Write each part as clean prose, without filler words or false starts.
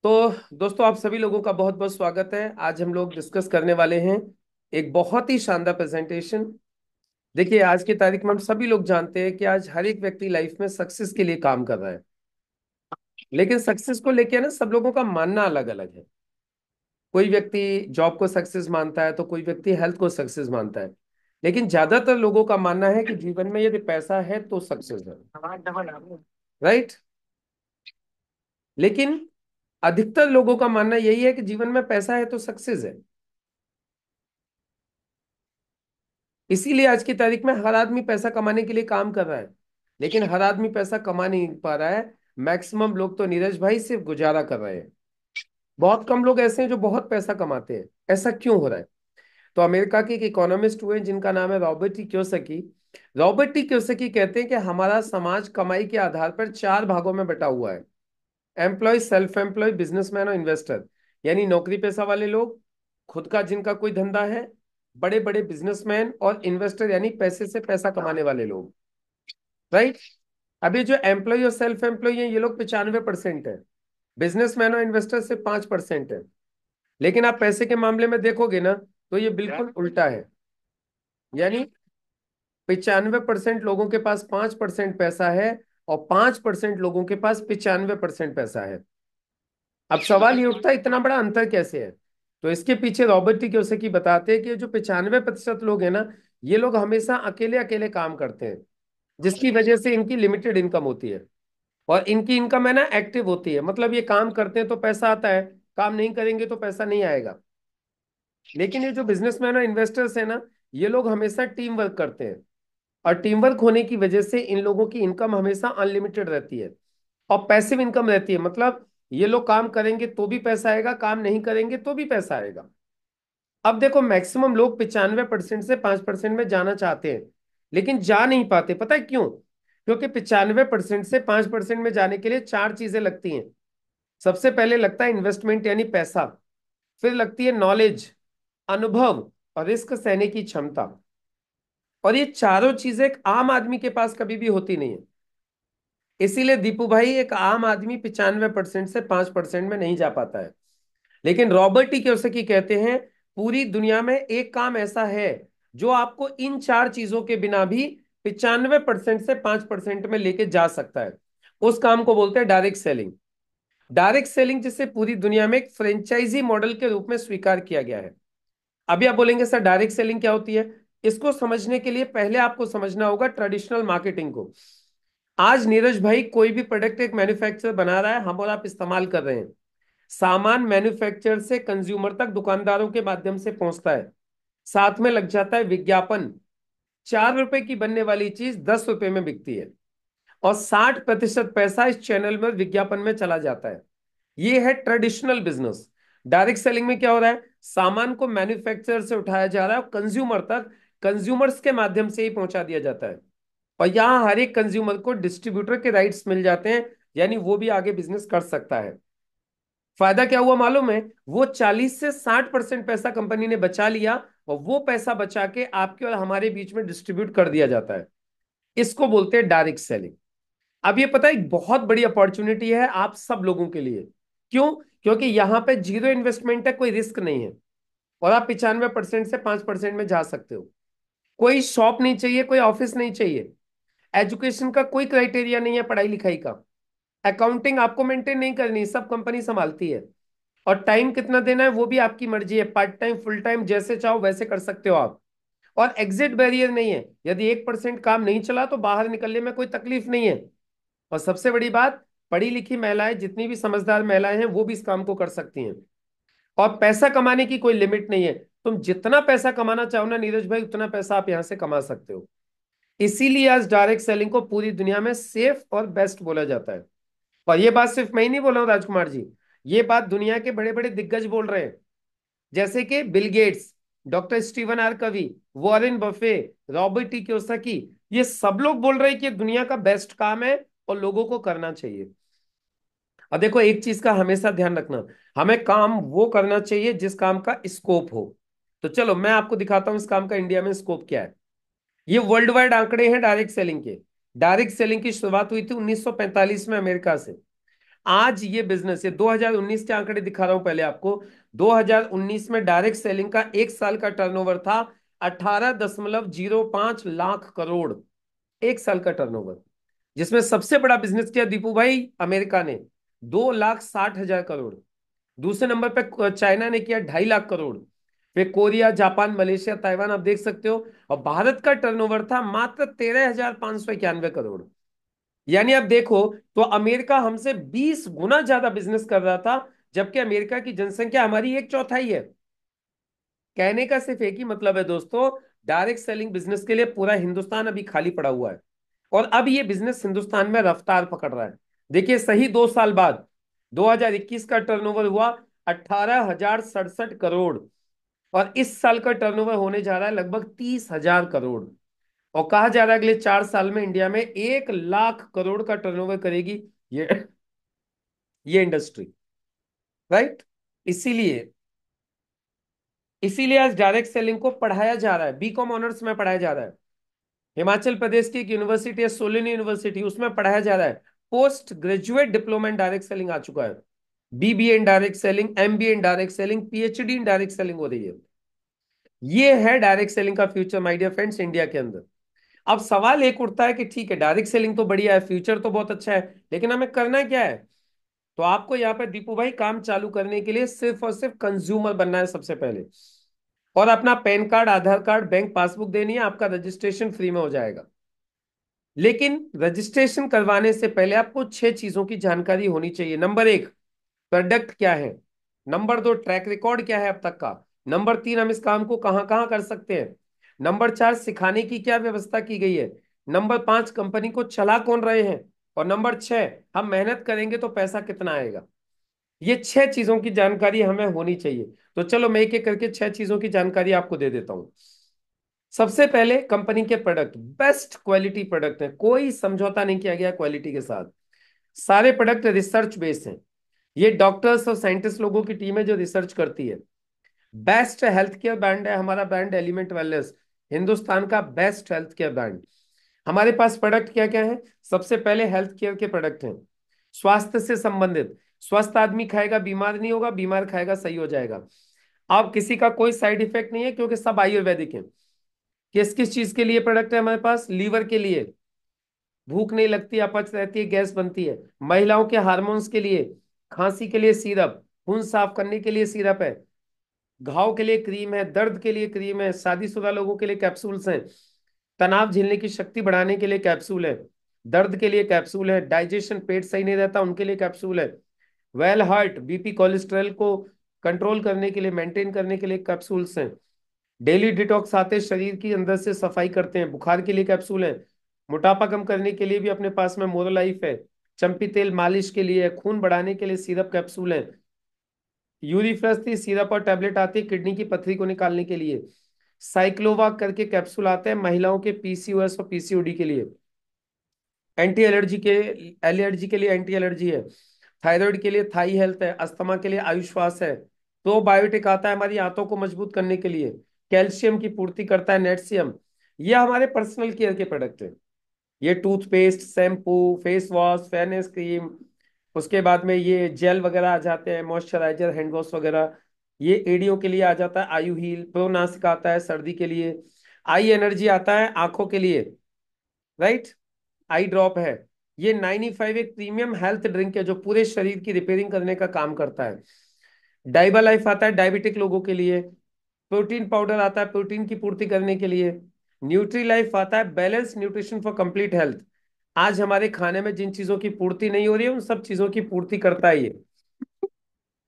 तो दोस्तों, आप सभी लोगों का बहुत बहुत स्वागत है। आज हम लोग डिस्कस करने वाले हैं एक बहुत ही शानदार प्रेजेंटेशन। देखिए, आज की तारीख में हम सभी लोग जानते हैं कि आज हर एक व्यक्ति लाइफ में सक्सेस के लिए काम कर रहा है। लेकिन सक्सेस को लेकर ना सब लोगों का मानना अलग अलग है। कोई व्यक्ति जॉब को सक्सेस मानता है तो कोई व्यक्ति हेल्थ को सक्सेस मानता है। लेकिन ज्यादातर लोगों का मानना है कि जीवन में यदि पैसा है तो सक्सेस है। राइट। लेकिन अधिकतर लोगों का मानना यही है कि जीवन में पैसा है तो सक्सेस है। इसीलिए आज की तारीख में हर आदमी पैसा कमाने के लिए काम कर रहा है। लेकिन हर आदमी पैसा कमा नहीं पा रहा है। मैक्सिमम लोग तो नीरज भाई सिर्फ गुजारा कर रहे हैं। बहुत कम लोग ऐसे हैं जो बहुत पैसा कमाते हैं। ऐसा क्यों हो रहा है? तो अमेरिका के एक इकोनॉमिस्ट हुए जिनका नाम है Robert T Kiyosaki. Robert T Kiyosaki कहते हैं कि हमारा समाज कमाई के आधार पर चार भागों में बटा हुआ है। एम्प्लॉय, सेल्फ एम्प्लॉय, बिजनेसमैन और इन्वेस्टर। यानी नौकरी पेशा वाले लोग, खुद का जिनका कोई धंधा है, बड़े बड़े बिजनेसमैन और इन्वेस्टर यानी पैसे से पैसा कमाने वाले लोग। राइट। अभी जो एम्प्लॉय और सेल्फ एम्प्लॉय है ये लोग 95% है। बिजनेसमैन और इन्वेस्टर से 5% है। लेकिन आप पैसे के मामले में देखोगे ना तो ये बिल्कुल उल्टा है। यानी 95% लोगों के पास 5% पैसा है और 5% लोगों के पास 95% पैसा है। अब सवाल ये उठता है इतना बड़ा अंतर कैसे है? तो इसके पीछे रॉबर्ट टी कियोसाकी बताते हैं कि जो 95% लोग हैं ना, ये लोग हमेशा अकेले अकेले काम करते हैं, जिसकी वजह से इनकी लिमिटेड इनकम होती है। और इनकी इनकम है ना एक्टिव होती है, मतलब ये काम करते हैं तो पैसा आता है, काम नहीं करेंगे तो पैसा नहीं आएगा। लेकिन ये जो बिजनेसमैन और इन्वेस्टर्स है ना, ये लोग हमेशा टीम वर्क करते हैं। और टीम वर्क होने की वजह से इन लोगों की इनकम हमेशा अनलिमिटेड रहती है और पैसिव इनकम रहती है। मतलब ये लोग काम करेंगे तो भी पैसा आएगा, काम नहीं करेंगे तो भी पैसा आएगा। अब देखो, मैक्सिमम लोग 95% से 5% में जाना चाहते हैं, लेकिन जा नहीं पाते। पता है क्यों? क्योंकि 95% से 5% में जाने के लिए चार चीजें लगती हैं। सबसे पहले लगता है इन्वेस्टमेंट यानी पैसा। फिर लगती है नॉलेज, अनुभव और रिस्क सहने की क्षमता। और ये चारों चीजें एक आम आदमी के पास कभी भी होती नहीं है। इसीलिए दीपू भाई, एक आम आदमी 95% से 5% में नहीं जा पाता है। लेकिन रॉबर्ट टी कियोसाकी कहते हैं पूरी दुनिया में एक काम ऐसा है जो आपको इन चार चीजों के बिना भी 95% से 5% में लेके जा सकता है। उस काम को बोलते हैं डायरेक्ट सेलिंग। डायरेक्ट सेलिंग जिसे पूरी दुनिया में एक फ्रेंचाइजी मॉडल के रूप में स्वीकार किया गया है। अभी आप बोलेंगे सर डायरेक्ट सेलिंग क्या होती है? इसको समझने के लिए पहले आपको समझना होगा ट्रेडिशनल मार्केटिंग को। आज नीरज भाई कोई भी प्रोडक्ट एक मैन्युफैक्चरर बना रहा है, हम और आप इस्तेमाल कर रहे हैं। सामान मैन्युफैक्चरर से कंज्यूमर तक दुकानदारों के माध्यम से पहुंचता है। साथ में लग जाता है विज्ञापन। 4 रुपए की बनने वाली चीज 10 रुपए में बिकती है और 60% पैसा इस चैनल में विज्ञापन में चला जाता है। ये है ट्रेडिशनल बिजनेस। डायरेक्ट सेलिंग में क्या हो रहा है? सामान को मैन्युफैक्चरर से उठाया जा रहा है और कंज्यूमर तक कंज्यूमर्स के माध्यम से ही पहुंचा दिया जाता है। और यहाँ हर एक कंज्यूमर को डिस्ट्रीब्यूटर के राइट्स मिल जाते हैं, यानी वो भी आगे बिजनेस कर सकता है। फायदा क्या हुआ मालूम है? वो 40 से 60% पैसा कंपनी ने बचा लिया और वो पैसा बचा के आपके और हमारे बीच में डिस्ट्रीब्यूट कर दिया जाता है। इसको बोलते हैं डायरेक्ट सेलिंग। अब ये पता है एक बहुत बड़ी अपॉर्चुनिटी है आप सब लोगों के लिए। क्यों? क्योंकि यहाँ पे जीरो इन्वेस्टमेंट है, कोई रिस्क नहीं है और आप 95% से 5% में जा सकते हो। कोई शॉप नहीं चाहिए, कोई ऑफिस नहीं चाहिए। एजुकेशन का कोई क्राइटेरिया नहीं है, पढ़ाई लिखाई का। अकाउंटिंग आपको मेंटेन नहीं करनी, सब कंपनी संभालती है। और टाइम कितना देना है वो भी आपकी मर्जी है, पार्ट टाइम फुल टाइम जैसे चाहो वैसे कर सकते हो आप। और एग्जिट बैरियर नहीं है, यदि 1% काम नहीं चला तो बाहर निकलने में कोई तकलीफ नहीं है। और सबसे बड़ी बात, पढ़ी लिखी महिलाएं, जितनी भी समझदार महिलाएं हैं वो भी इस काम को कर सकती हैं। और पैसा कमाने की कोई लिमिट नहीं है। तुम जितना पैसा कमाना चाहो ना नीरज भाई, उतना पैसा आप यहां से कमा सकते हो। इसीलिए आज डायरेक्ट सेलिंग को पूरी दुनिया में सेफ और बेस्ट बोला जाता है। और ये बात सिर्फ मैं ही नहीं बोल रहा हूँ राजकुमार जी, ये बात दुनिया के बड़े बड़े दिग्गज बोल रहे हैं। जैसे कि Bill Gates, doctor Steven R Covey, Warren Buffett, Robert T Kiyosaki, ये सब लोग बोल रहे हैं कि ये दुनिया का बेस्ट काम है और लोगों को करना चाहिए। अब देखो, एक चीज का हमेशा ध्यान रखना, हमें काम वो करना चाहिए जिस काम का स्कोप हो। तो चलो मैं आपको दिखाता हूं इस काम का इंडिया में स्कोप क्या है। ये वर्ल्ड वाइड आंकड़े हैं डायरेक्ट सेलिंग के। डायरेक्ट सेलिंग की शुरुआत हुई थी 1945 में अमेरिका से। आज ये बिजनेस, ये 2019 के आंकड़े दिखा रहा हूं पहले आपको। 2019 में डायरेक्ट सेलिंग का एक साल का टर्नओवर था 18.05 लाख करोड़। एक साल का टर्नओवर, जिसमें सबसे बड़ा बिजनेस किया दीपू भाई अमेरिका ने, 2,60,000 करोड़। दूसरे नंबर पे चाइना ने किया 2.5 लाख करोड़। फिर कोरिया, जापान, मलेशिया, ताइवान, आप देख सकते हो। और भारत का टर्नओवर था मात्र 13,591 करोड़। यानी आप देखो, तो अमेरिका हमसे 20 गुना ज्यादा बिजनेस कर रहा था, जबकि अमेरिका की जनसंख्या हमारी एक चौथाई है। कहने का सिर्फ एक ही मतलब है दोस्तों, डायरेक्ट सेलिंग बिजनेस के लिए पूरा हिंदुस्तान अभी खाली पड़ा हुआ है। और अब ये बिजनेस हिंदुस्तान में रफ्तार पकड़ रहा है। देखिए, सही 2 साल बाद 2021 का टर्नओवर हुआ 18,067 करोड़। और इस साल का टर्नओवर होने जा रहा है लगभग 30,000 करोड़। और कहा जा रहा है अगले 4 साल में इंडिया में 1 लाख करोड़ का टर्नओवर करेगी ये ये इंडस्ट्री। राइट। इसीलिए इसीलिए आज डायरेक्ट सेलिंग को पढ़ाया जा रहा है, बीकॉम ऑनर्स में पढ़ाया जा रहा है। हिमाचल प्रदेश की एक यूनिवर्सिटी है, सोलिनी यूनिवर्सिटी, उसमें पढ़ाया जा रहा है। Post graduate diploma in direct selling आ चुका है। BBA in direct selling, MBA in direct selling, PhD in direct selling हो रही है। ये है डायरेक्ट सेलिंग का future my dear friends, India के अंदर। अब सवाल एक उठता है कि ठीक है, डायरेक्ट सेलिंग तो बढ़िया है, फ्यूचर तो बहुत अच्छा है, लेकिन हमें करना क्या है? तो आपको यहाँ पे दीपू भाई काम चालू करने के लिए सिर्फ और सिर्फ कंज्यूमर बनना है सबसे पहले। और अपना पैन कार्ड, आधार कार्ड, बैंक पासबुक देनी है, आपका रजिस्ट्रेशन फ्री में हो जाएगा। लेकिन रजिस्ट्रेशन करवाने से पहले आपको 6 चीजों की जानकारी होनी चाहिए। नंबर 1, प्रोडक्ट क्या है। नंबर 2, ट्रैक रिकॉर्ड क्या है अब तक का। नंबर 3, हम इस काम को कहां कहां कर सकते हैं। नंबर 4, सिखाने की क्या व्यवस्था की गई है। नंबर 5, कंपनी को चला कौन रहे हैं। और नंबर 6, हम मेहनत करेंगे तो पैसा कितना आएगा। ये 6 चीजों की जानकारी हमें होनी चाहिए। तो चलो मैं एक एक करके 6 चीजों की जानकारी आपको दे देता हूं। सबसे पहले, कंपनी के प्रोडक्ट बेस्ट क्वालिटी प्रोडक्ट है, कोई समझौता नहीं किया गया क्वालिटी के साथ। सारे प्रोडक्ट रिसर्च बेस्ड हैं। ये डॉक्टर्स और साइंटिस्ट लोगों की टीम है जो रिसर्च करती है। बेस्ट हेल्थ केयर ब्रांड है हमारा ब्रांड एलिमेंट वेलनेस, हिंदुस्तान का बेस्ट हेल्थ केयर ब्रांड। हमारे पास प्रोडक्ट क्या क्या है? सबसे पहले हेल्थ केयर के प्रोडक्ट हैं, स्वास्थ्य से संबंधित। स्वस्थ आदमी खाएगा बीमार नहीं होगा, बीमार खाएगा सही हो जाएगा। अब किसी का कोई साइड इफेक्ट नहीं है, क्योंकि सब आयुर्वेदिक है। किस किस चीज के लिए प्रोडक्ट है हमारे पास? लीवर के लिए, भूख नहीं लगती, अपच रहती है, गैस बनती है। महिलाओं के हार्मोन्स के लिए, खांसी के लिए सिरप, खून साफ करने के लिए सिरप है। घाव के लिए क्रीम है, दर्द के लिए क्रीम है, शादीशुदा लोगों के लिए कैप्सूल्स हैं, तनाव झेलने की शक्ति बढ़ाने के लिए कैप्सूल है, दर्द के लिए कैप्सूल है, डाइजेशन, पेट सही नहीं रहता उनके लिए कैप्सूल है, वेल हार्ट, बीपी, कोलेस्ट्रॉल को कंट्रोल करने के लिए, मेंटेन करने के लिए कैप्सूल्स हैं। डेली डिटॉक्स आते हैं, शरीर की अंदर से सफाई करते हैं, बुखार के लिए कैप्सूल है। मोटापा कम करने के लिए भी अपने पास में मोरोलाइफ है। चंपी तेल मालिश के लिए है। खून बढ़ाने के लिए सिरप कैप्सूल है। यूरिफ्लस थी सिरप और टैबलेट आती है किडनी की पथरी को निकालने के लिए। साइक्लोवाक करके कैप्सूल आते हैं महिलाओं के पीसीओएस और पीसीओडी के लिए। एंटी एलर्जी के लिए एंटी एलर्जी है। थायराइड के लिए थाई हेल्थ है। अस्थमा के लिए आयुश्वास है। तो बायोटिक आता है हमारी आंतों को मजबूत करने के लिए। कैल्शियम की पूर्ति करता है नेटशियम। ये हमारे पर्सनल केयर के प्रोडक्ट हैं। ये toothpaste, shampoo, face wash, fairness cream, उसके बाद में ये जेल वगैरह आ जाते हैं, मॉइस्चराइजर, हैंड वॉश वगैरह। ये एड़ियों के लिए आ जाता है आयु हील, प्रोनासिक आता है सर्दी के लिए, आई एनर्जी आता है आंखों के लिए। राइट। आई ड्रॉप है। ये 95 एक प्रीमियम हेल्थ ड्रिंक है जो पूरे शरीर की रिपेयरिंग करने का काम करता है। डाइबा लाइफ आता है डायबिटिक लोगों के लिए। प्रोटीन पाउडर आता है प्रोटीन की पूर्ति करने के लिए। न्यूट्री लाइफ आता है balance nutrition for complete health. आज हमारे खाने में जिन चीजों की पूर्ति नहीं हो रही है उन सब चीजों की पूर्ति करता है ये।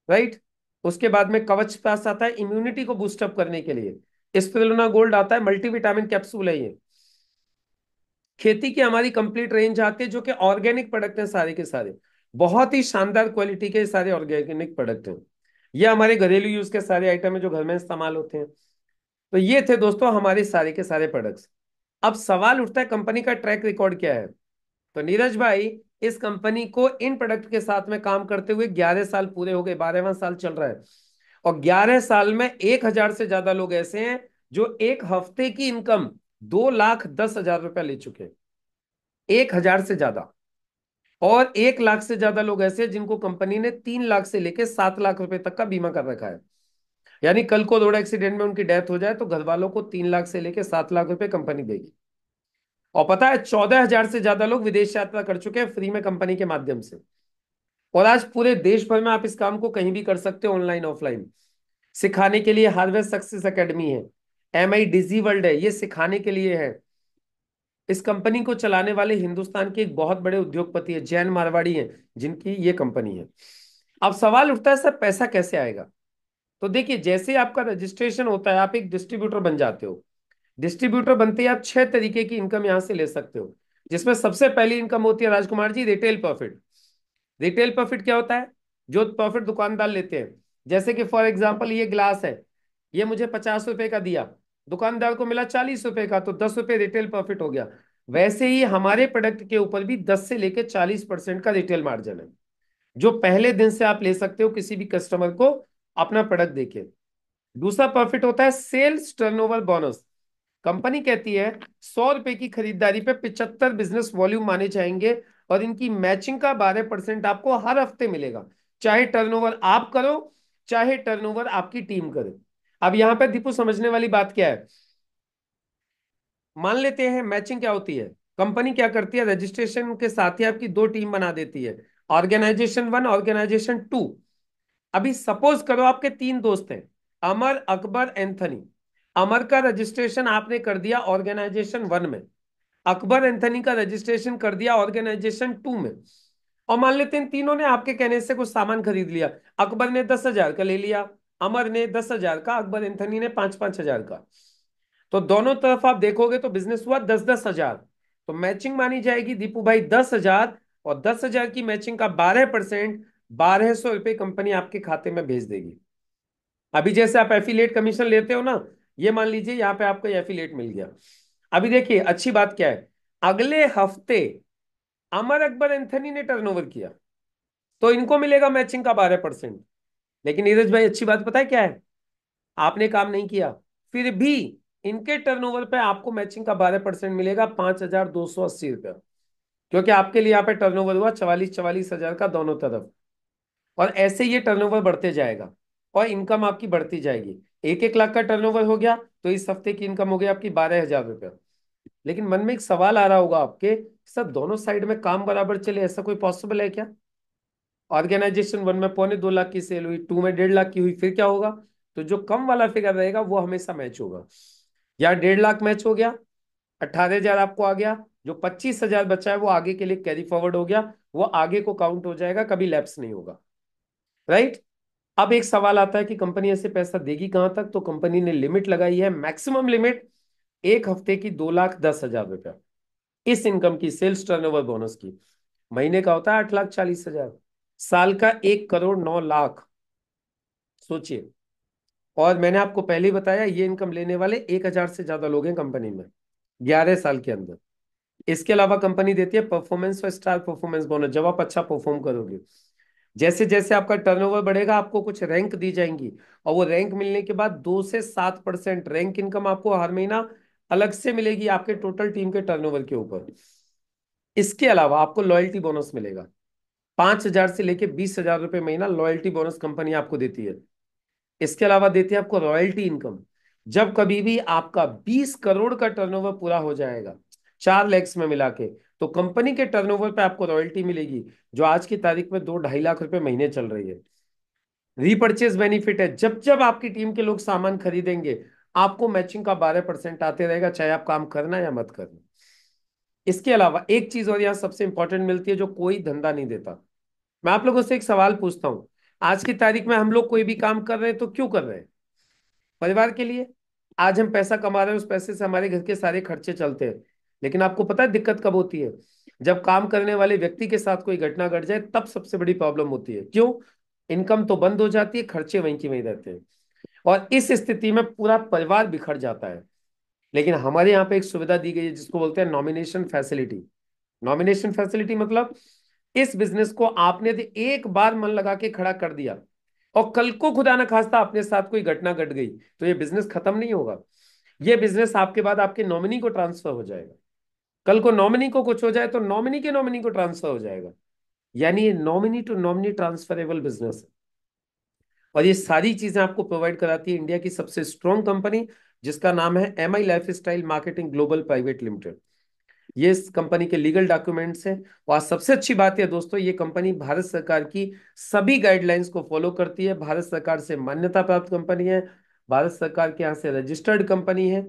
राइट। उसके बाद में कवच प्लस आता है इम्यूनिटी को बूस्टअप करने के लिए। स्पिरुलिना गोल्ड आता है मल्टीविटामिन कैप्सूल है ये। खेती की हमारी कंप्लीट रेंज आती है जो कि ऑर्गेनिक प्रोडक्ट हैं सारे के सारे। बहुत ही शानदार क्वालिटी के सारे ऑर्गेनिक प्रोडक्ट हैं। ये हमारे घरेलू यूज के सारे आइटम है जो घर में इस्तेमाल होते हैं। तो ये थे दोस्तों हमारे सारे के सारे प्रोडक्ट्स। अब सवाल उठता है कंपनी का ट्रैक रिकॉर्ड क्या है। तो नीरज भाई, इस कंपनी को इन प्रोडक्ट के साथ में काम करते हुए 11 साल पूरे हो गए, 12वां साल चल रहा है। और 11 साल में 1,000 से ज्यादा लोग ऐसे हैं जो एक हफ्ते की इनकम 2,10,000 रुपया ले चुके हैं। 1,000 से ज्यादा। और 1 लाख से ज्यादा लोग ऐसे हैं जिनको कंपनी ने 3 लाख से लेके 7 लाख रुपए तक का बीमा कर रखा है। यानी कल को रोड एक्सीडेंट में उनकी डेथ हो जाए तो घर वालों को 3 लाख से लेके 7 लाख रुपए कंपनी देगी। और पता है 14,000 से ज्यादा लोग विदेश यात्रा कर चुके हैं फ्री में कंपनी के माध्यम से। और आज पूरे देश भर में आप इस काम को कहीं भी कर सकते हो, ऑनलाइन ऑफलाइन। सिखाने के लिए हार्वेस्ट सक्सेस एकेडमी है, MI डिजी वर्ल्ड है, ये सिखाने के लिए है। इस कंपनी को चलाने वाले हिंदुस्तान के एक बहुत बड़े उद्योगपति है, जैन मारवाड़ी हैं, जिनकी ये कंपनी है। अब सवाल उठता है सर पैसा कैसे आएगा। तो देखिए, जैसे ही आपका रजिस्ट्रेशन होता है आप एक डिस्ट्रीब्यूटर बन जाते हो। डिस्ट्रीब्यूटर बनते ही आप 6 तरीके की इनकम यहां से ले सकते हो, जिसमें सबसे पहली इनकम होती है Rajkumar ji, retail profit. Retail profit क्या होता है? जो प्रॉफिट दुकानदार लेते हैं। जैसे कि फॉर एग्जांपल ये ग्लास है, ये मुझे 50 रुपए का दिया, दुकानदार को मिला 40 रुपए का, तो 10 रुपए रिटेल प्रॉफिट हो गया। वैसे ही हमारे प्रोडक्ट के ऊपर भी 10 से लेकर 40% का रिटेल मार्जिन है, जो पहले दिन से आप ले सकते हो किसी भी कस्टमर को अपना प्रोडक्ट देके। दूसरा प्रॉफिट होता है सेल्स टर्नओवर बोनस। कंपनी कहती है 100 रुपए की खरीदारी पे 75 बिजनेस वॉल्यूम माने जाएंगे, और इनकी मैचिंग का 12% आपको हर हफ्ते मिलेगा, चाहे टर्नओवर आप करो चाहे टर्नओवर आपकी टीम करे। अब यहां पे दीपू समझने वाली बात क्या है, मान लेते हैं मैचिंग क्या होती है। कंपनी क्या करती है, रजिस्ट्रेशन के साथ ही आपकी दो टीम बना देती है, ऑर्गेनाइजेशन 1, ऑर्गेनाइजेशन 2। अभी सपोज करो आपके 3 दोस्त हैं, अमर, अकबर, एंथनी। अमर का रजिस्ट्रेशन आपने कर दिया ऑर्गेनाइजेशन 1 में, अकबर एंथनी का रजिस्ट्रेशन कर दिया ऑर्गेनाइजेशन 2 में। और मान लेते हैं तीनों ने आपके कहने से कुछ सामान खरीद लिया। अकबर ने 10,000 का ले लिया, अमर ने 10,000 का, अकबर एंथनी ने 5-5 हजार का। तो दोनों तरफ आप देखोगे तो बिजनेस हुआ 10-10 हजार। तो मैचिंग मानी जाएगी दीपू भाई 10,000, और 10,000 की मैचिंग का 12%, 1,200 रुपये कंपनी आपके खाते में भेज देगी। अभी जैसे आप एफिलिएट कमीशन लेते हो ना, ये मान लीजिए यहाँ पे आपको एफिलिएट मिल गया। अभी देखिए अच्छी बात क्या है, अगले हफ्ते अमर, अकबर, एंथनी ने टर्नओवर किया तो इनको मिलेगा मैचिंग का 12%। लेकिन नीरज भाई अच्छी बात पता है क्या है, आपने काम नहीं किया, फिर भी इनके टर्नओवर पे आपको मैचिंग का 12% मिलेगा, 5,280 रुपया। क्योंकि आपके लिए यहाँ पे टर्नओवर हुआ 44-44 हजार का दोनों तरफ। और ऐसे ये टर्नओवर बढ़ते जाएगा और इनकम आपकी बढ़ती जाएगी। 1-1 लाख का टर्नओवर हो गया तो इस हफ्ते की इनकम हो गई आपकी 12,000 रुपया। लेकिन मन में एक सवाल आ रहा होगा आपके, सर दोनों साइड में काम बराबर चले, ऐसा कोई पॉसिबल है क्या? ऑर्गेनाइजेशन 1 में 2.25 लाख की सेल हुई, 2 में 1.5 लाख की हुई, फिर क्या होगा? तो जो कम वाला फिगर रहेगा वो हमेशा मैच होगा। या 1.5 लाख मैच हो गया, 18,000 आपको आ गया, जो 25,000 बचा है वो आगे के लिए कैरी फॉरवर्ड हो गया, वो आगे को काउंट हो जाएगा, कभी लैप्स नहीं होगा। राइट। अब एक सवाल आता है कि कंपनी ऐसे पैसा देगी कहां तक, तो कंपनी ने लिमिट लगाई है, मैक्सिमम लिमिट एक हफ्ते की 2,10,000 रुपया, इस इनकम की, सेल्स टर्नओवर बोनस की। महीने का होता है 8,40,000, साल का 1,09,00,000। सोचिए। और मैंने आपको पहले ही बताया ये इनकम लेने वाले 1,000 से ज्यादा लोग हैं कंपनी में 11 साल के अंदर। इसके अलावा कंपनी देती है परफॉर्मेंस और स्टार परफॉर्मेंस बोनस, जब आप अच्छा परफॉर्म करोगे। जैसे जैसे आपका टर्नओवर बढ़ेगा आपको कुछ रैंक दी जाएंगी, और वो रैंक मिलने के बाद 2 से 7% रैंक इनकम आपको हर महीना अलग से मिलेगी आपके टोटल टीम के टर्नओवर के ऊपर। इसके अलावा आपको लॉयल्टी बोनस मिलेगा, 5,000 से लेके 20,000 रुपये महीना लॉयल्टी बोनस कंपनी आपको देती है। इसके अलावा देती है आपको रॉयल्टी इनकम। जब कभी भी आपका 20 करोड़ का टर्नओवर पूरा हो जाएगा 4 लैक्स में मिला के, तो कंपनी के टर्नओवर पे आपको रॉयल्टी मिलेगी, जो आज की तारीख में 2-2.5 लाख रुपए महीने चल रही है। रीपर्चेज बेनिफिट है, जब जब आपकी टीम के लोग सामान खरीदेंगे आपको मैचिंग का 12% आते रहेगा, चाहे आप काम करना या मत करना। इसके अलावा एक चीज और यहाँ सबसे इंपॉर्टेंट मिलती है जो कोई धंधा नहीं देता। मैं आप लोगों से एक सवाल पूछता हूँ, आज की तारीख में हम लोग कोई भी काम कर रहे हैं तो क्यों कर रहे हैं? परिवार के लिए। आज हम पैसा कमा रहे हैं, उस पैसे से हमारे घर के सारे खर्चे चलते हैं। लेकिन आपको पता है दिक्कत कब होती है? जब काम करने वाले व्यक्ति के साथ कोई घटना घट जाए तब सबसे बड़ी प्रॉब्लम होती है। क्यों? इनकम तो बंद हो जाती है, खर्चे वहीं की वहीं रहते हैं, और इस स्थिति में पूरा परिवार बिखर जाता है। लेकिन हमारे यहाँ पे एक सुविधा दी गई है जिसको बोलते हैं नॉमिनेशन फैसिलिटी। नॉमिनेशन फैसिलिटी मतलब, इस बिजनेस को आपने यदि एक बार मन लगा के खड़ा कर दिया और कल को खुदा ना खास्ता अपने साथ कोई घटना घट गई, तो ये बिजनेस खत्म नहीं होगा। ये बिजनेस आपके बाद आपके नॉमिनी को ट्रांसफर हो जाएगा। कल को नॉमिनी को कुछ हो जाए तो नॉमिनी के नॉमिनी को ट्रांसफर हो जाएगा। यानी ये nominee to nominee transferable business है। और ये सारी चीजें आपको प्रोवाइड कराती है इंडिया की सबसे स्ट्रॉन्ग कंपनी, जिसका नाम है MI life style marketing global private limited. ये इस कंपनी के लीगल डॉक्यूमेंट्स हैं। और सबसे अच्छी बात है दोस्तों, ये कंपनी भारत सरकार की सभी गाइडलाइंस को फॉलो करती है, भारत सरकार से मान्यता प्राप्त कंपनी है, भारत सरकार के यहाँ से रजिस्टर्ड कंपनी है।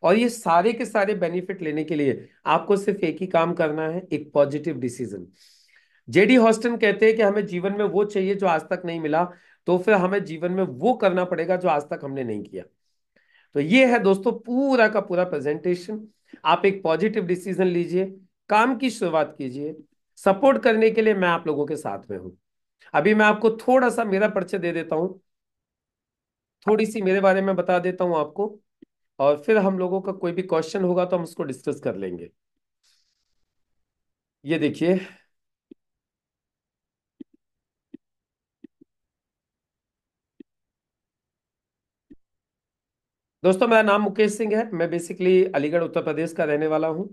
और ये सारे के सारे बेनिफिट लेने के लिए आपको सिर्फ एक ही काम करना है, एक पॉजिटिव डिसीजन। जेडी हॉस्टन कहते हैं कि हमें जीवन में वो चाहिए जो आज तक नहीं मिला, तो फिर हमें जीवन में वो करना पड़ेगा जो आज तक हमने नहीं किया। तो ये है दोस्तों पूरा का पूरा प्रेजेंटेशन। आप एक पॉजिटिव डिसीजन लीजिए, काम की शुरुआत कीजिए। सपोर्ट करने के लिए मैं आप लोगों के साथ में हूं। अभी मैं आपको थोड़ा सा मेरा परिचय दे देता हूं, थोड़ी सी मेरे बारे में बता देता हूं आपको, और फिर हम लोगों का कोई भी क्वेश्चन होगा तो हम उसको डिस्कस कर लेंगे। ये देखिए दोस्तों, मेरा नाम मुकेश सिंह है। मैं बेसिकली अलीगढ़ उत्तर प्रदेश का रहने वाला हूँ।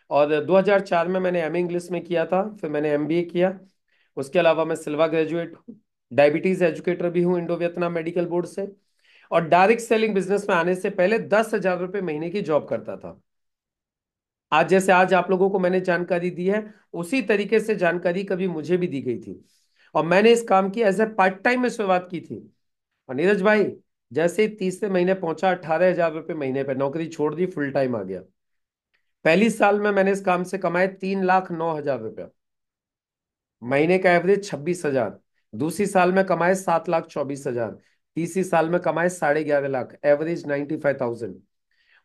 और 2004 में मैंने MA इंग्लिश में किया था, फिर मैंने MBA किया। उसके अलावा मैं सिल्वा ग्रेजुएट हूँ, डायबिटीज एजुकेटर भी हूँ इंडो वियतनाम मेडिकल बोर्ड से। और डायरेक्ट सेलिंग बिजनेस में आने से पहले 10,000 रुपये महीने की जॉब करता था। आज जैसे आज आप लोगों को मैंने जानकारी दी है, उसी तरीके से जानकारी कभी मुझे भी दी गई थी। और मैंने इस काम की एज ए पार्ट टाइम में शुरुआत की थी। और नीरज भाई, जैसे ही तीसरे महीने पहुंचा, 18,000 रुपये महीने पे नौकरी छोड़ दी, फुल टाइम आ गया। पहली साल में मैंने इस काम से कमाए 3,09,000 रुपया, महीने का एवरेज 26,000। दूसरी साल में कमाए 7,24,000। तीसरी साल में कमाए 11.5 लाख, एवरेज 95,000।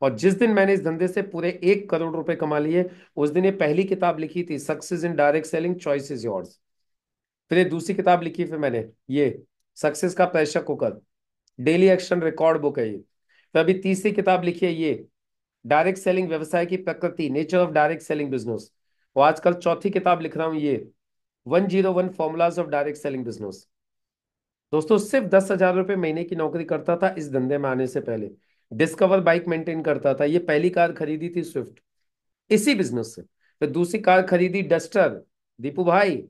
और जिस दिन मैंने इस धंधे से पूरे 1 करोड़ रुपए कमा लिए, उस दिन ये पहली किताब लिखी थी, success in direct selling, choice is yours. फिर ये दूसरी किताब लिखी, फिर मैंने ये सक्सेस का pressure cooker, daily action record book है ये। फिर अभी तीसरी किताब लिखी है ये, डायरेक्ट सेलिंग व्यवसाय की प्रकृति, nature of direct selling business. और आजकल चौथी किताब लिख रहा हूं ये, 101 formulas of direct selling business. दोस्तों, सिर्फ 10,000 रुपये महीने की नौकरी करता था इस धंधे में आने से पहले। डिस्कवर बाइक मेंटेन करता था, ये पहली कार खरीदी थी स्विफ्ट, इसी बिजनेस से। फिर दूसरी कार खरीदी डस्टर, दीपू भाई,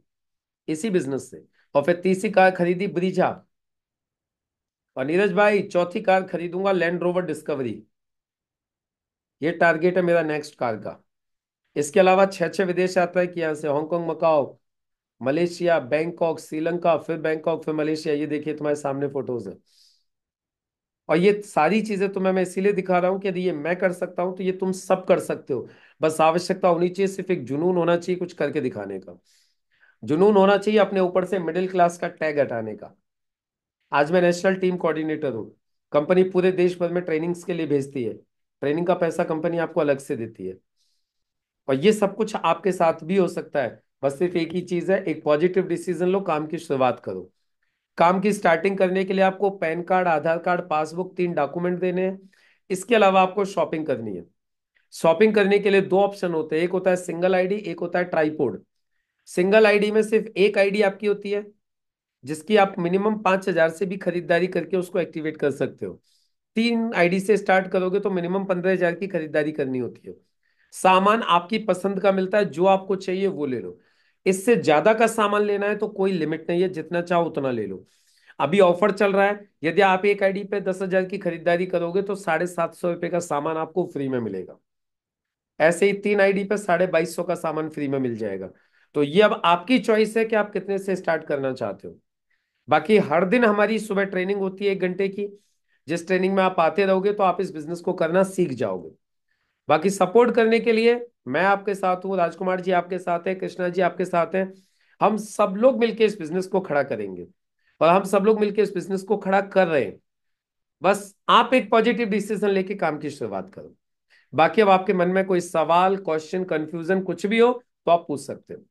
इसी बिजनेस से। और फिर तीसरी कार खरीदी ब्रीजा। और नीरज भाई, चौथी कार खरीदूंगा लैंड रोवर डिस्कवरी। ये टारगेट है मेरा नेक्स्ट कार का। इसके अलावा छह छह विदेश यात्राएं की, यहाँ से Hong Kong, Macau, Malaysia, Bangkok, Sri Lanka, फिर बैंकॉक, फिर मलेशिया। ये देखिए तुम्हारे सामने फोटोज है। और ये सारी चीजें तुम्हें मैं इसीलिए दिखा रहा हूँ कि यदि ये मैं कर सकता हूं तो ये तुम सब कर सकते हो। बस आवश्यकता होनी चाहिए, सिर्फ एक जुनून होना चाहिए कुछ करके दिखाने का। जुनून होना चाहिए अपने ऊपर से मिडिल क्लास का टैग हटाने का। आज मैं नेशनल टीम कोऑर्डिनेटर हूँ। कंपनी पूरे देश भर में ट्रेनिंग्स के लिए भेजती है, ट्रेनिंग का पैसा कंपनी आपको अलग से देती है। और ये सब कुछ आपके साथ भी हो सकता है। बस सिर्फ एक ही चीज है, एक पॉजिटिव डिसीजन लो, काम की शुरुआत करो। काम की स्टार्टिंग करने के लिए आपको पैन कार्ड, आधार कार्ड, पासबुक, 3 डॉक्यूमेंट देने हैं। इसके अलावा आपको शॉपिंग करनी है। शॉपिंग करने के लिए दो ऑप्शन होते हैं, एक होता है सिंगल आईडी, एक होता है ट्राईपोड। सिंगल आईडी में सिर्फ एक आईडी आपकी होती है, जिसकी आप मिनिमम 5,000 से भी खरीदारी करके उसको एक्टिवेट कर सकते हो। 3 आईडी से स्टार्ट करोगे तो मिनिमम 15,000 की खरीदारी करनी होती है। सामान आपकी पसंद का मिलता है, जो आपको चाहिए वो ले लो। इससे ज्यादा का सामान लेना है तो कोई लिमिट नहीं है, जितना चाहो उतना ले लो। अभी ऑफर चल रहा है, यदि आप एक आईडी पे 10,000 की खरीदारी करोगे तो 750 रुपये का सामान आपको फ्री में मिलेगा। ऐसे ही 3 आईडी पे 2250 का सामान फ्री में मिल जाएगा। तो ये अब आपकी चॉइस है कि आप कितने से स्टार्ट करना चाहते हो। बाकी हर दिन हमारी सुबह ट्रेनिंग होती है 1 घंटे की। जिस ट्रेनिंग में आप आते रहोगे तो आप इस बिजनेस को करना सीख जाओगे। बाकी सपोर्ट करने के लिए मैं आपके साथ हूँ, राजकुमार जी आपके साथ है, कृष्णा जी आपके साथ हैं। हम सब लोग मिलकर इस बिजनेस को खड़ा करेंगे, और हम सब लोग मिलकर इस बिजनेस को खड़ा कर रहे हैं। बस आप एक पॉजिटिव डिसीजन लेके काम की शुरुआत करो। बाकी अब आपके मन में कोई सवाल, क्वेश्चन, कंफ्यूजन कुछ भी हो तो आप पूछ सकते हो।